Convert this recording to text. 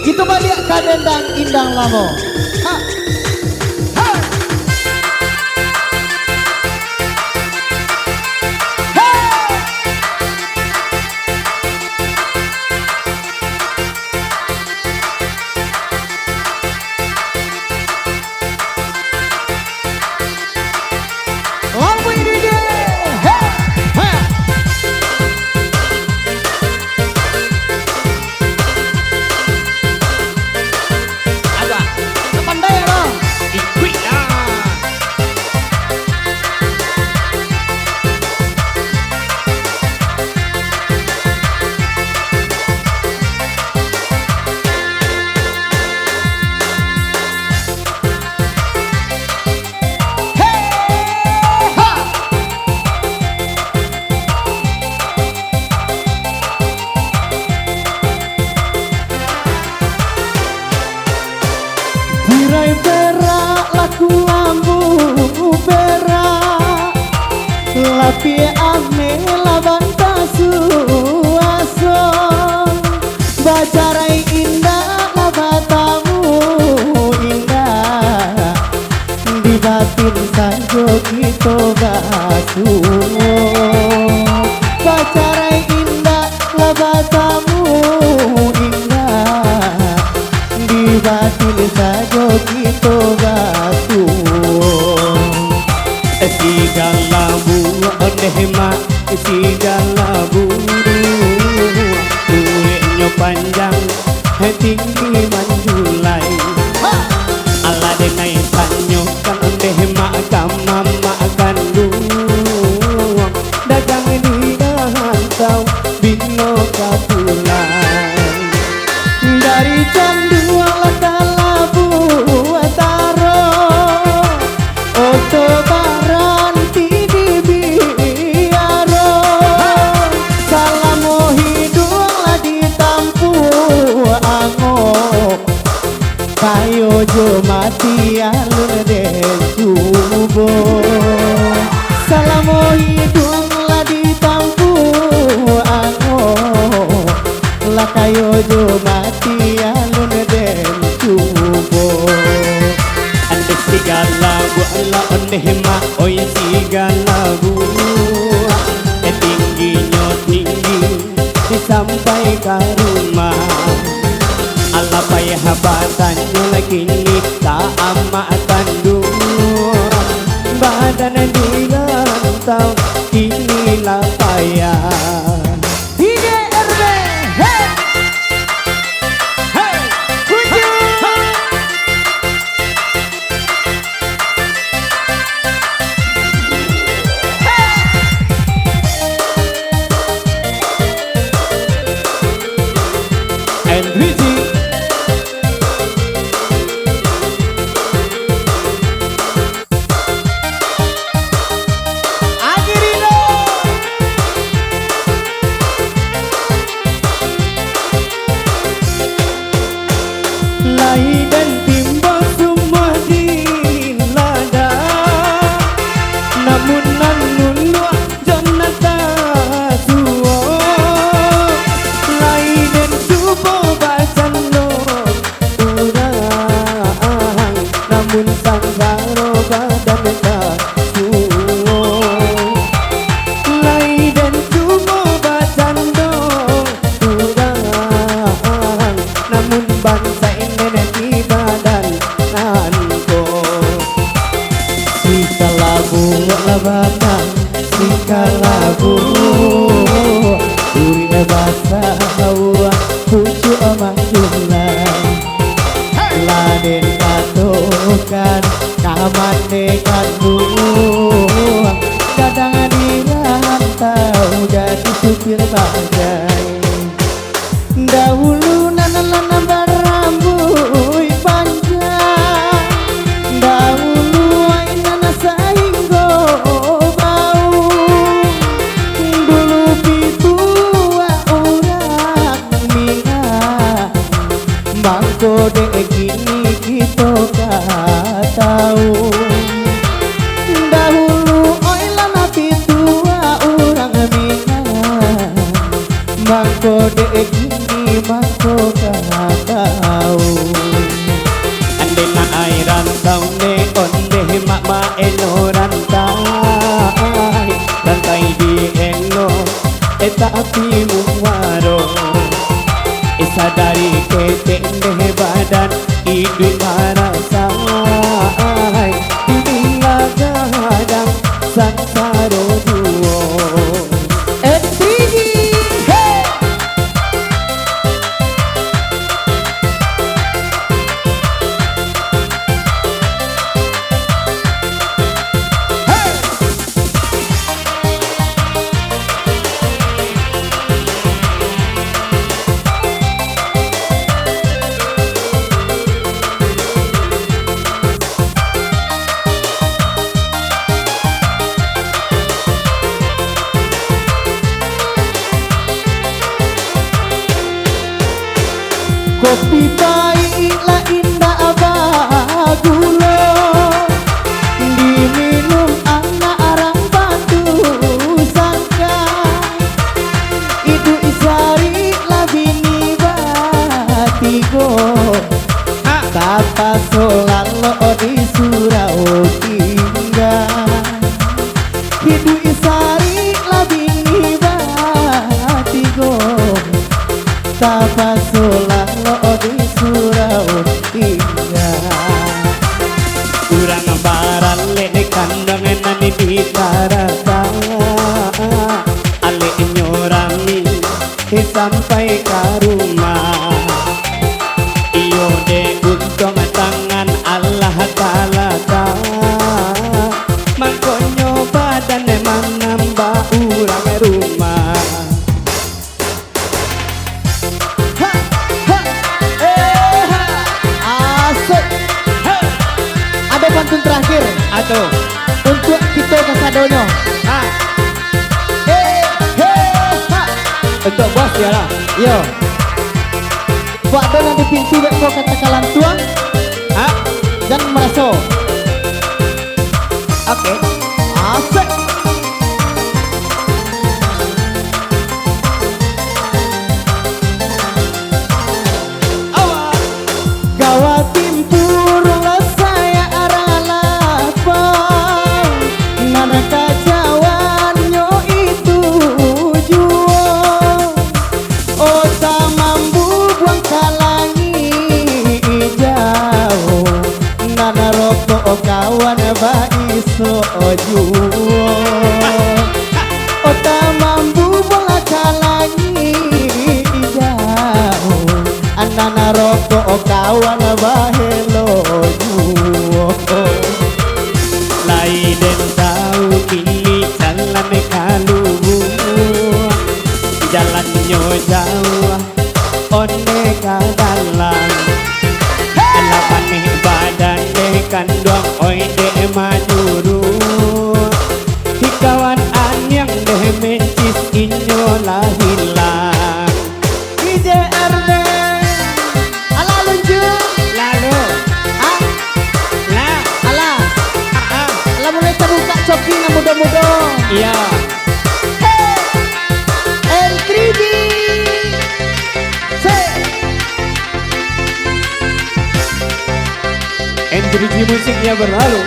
Kita balik kadendang indang lamo. Ha. Ha. Lampu ini dia. Ha. Ha. Tirai perak laku lampu perak lapi ame laban tasuaso bacarai indah labatamu indah di batin sajo kita basuh bacarai indah labatamu indah di batin sajo kita basuh segala bunga onehma segala buru kuenya panjang tinggi manjulai ala dengai sanyo kan onehma kamama kandung dagang di hantau bino kapulai dari jam 2 kalabu taro oto baran tidi biaro salamo hidung lah ditampu ango kayo jo mati alun den subo salamo hidung lah ditampu ango lah kayo jo mati alun den subo ande sigala bu ala onehma oi sigala bu tingginya tinggi sampai ke rumah ala payah batannya lagi nih tak amat kandung badan dia rantau kini lah payah dan timbul semua di lada namun nanunu jonata suo lai dan subo bacan no urang namun sanggaro badan tak suo lai dan subo bacan no urang namun bangsa labanan sikalabu urina basa hawa pucu amanjulan laden katokan kamane kandung kadang dirantau jadi supir bajai dahulu nanan berambut panjang dahulu ainana sainggo bau dulu pitua orang minat bangko dek gini kita gak tahu dahulu oilana pitua orang minat bangko dek gini bangko gak tahu eno tapi muwaro sadari ketendeh badan idui marasai dunia gadang sansaro duo Entrigi hey kopi baiklah indah bagulo diminum anak arang batu sangka itu isari labini batigo tapa solalo di surau tinggal itu isari labini batigo tapa solalo di surau tinggal kurang baran le kandang nani di tarata ale nyorami sampai ke rumah iyo de untung tangan Allah Ta'ala mangkonyo badan menambah urang rumah pantun terakhir atau untuk kita kasadonyo untuk bos ya lah yo buat dona di pintu wek kau kata kalan tuang dan meraso oke asik gawat timpur saya kacawannya itu juo oh tak mampu buang kalangi jauh nana rokok kawan baiso juo oh tak mampu buang kalangi jauh nana rokok kawan bahelo juo lai den tahu ini jalan kalubu jalannya jauh onde kadalan lapan badan de kandong oi de majuru hikawan anyang de mencis inyo lahilang IJRD ala lunjur lalu ala mulai terbuka coking yang muda-muda iya N3D N3D musiknya berlalu